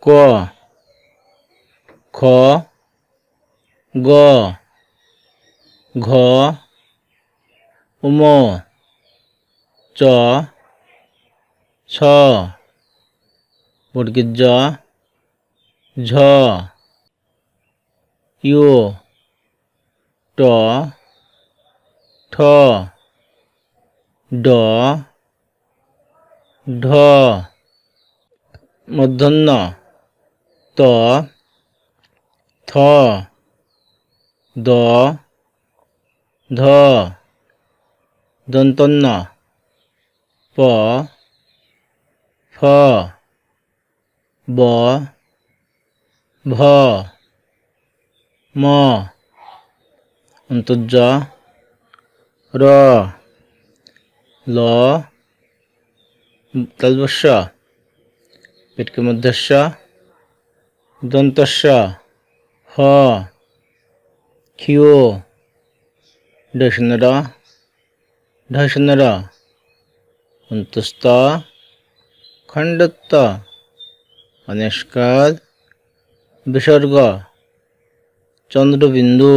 ক খ গ ঘ উম চ ছ বর্গের জ ঝ ইয় ট ঠ ড ঢ মূর্ধন্য ত থ দ ধ দন্তন্য প ফ ব ভ ম অন্তর্জ র ল তালবস্য পেটকে মধ্যস্য দন্তস্য হ ক্ষিয় ঢ অন্তস্থ খণ্ডত্ব অনিষ্কার বিসর্গ চন্দ্রবিন্দু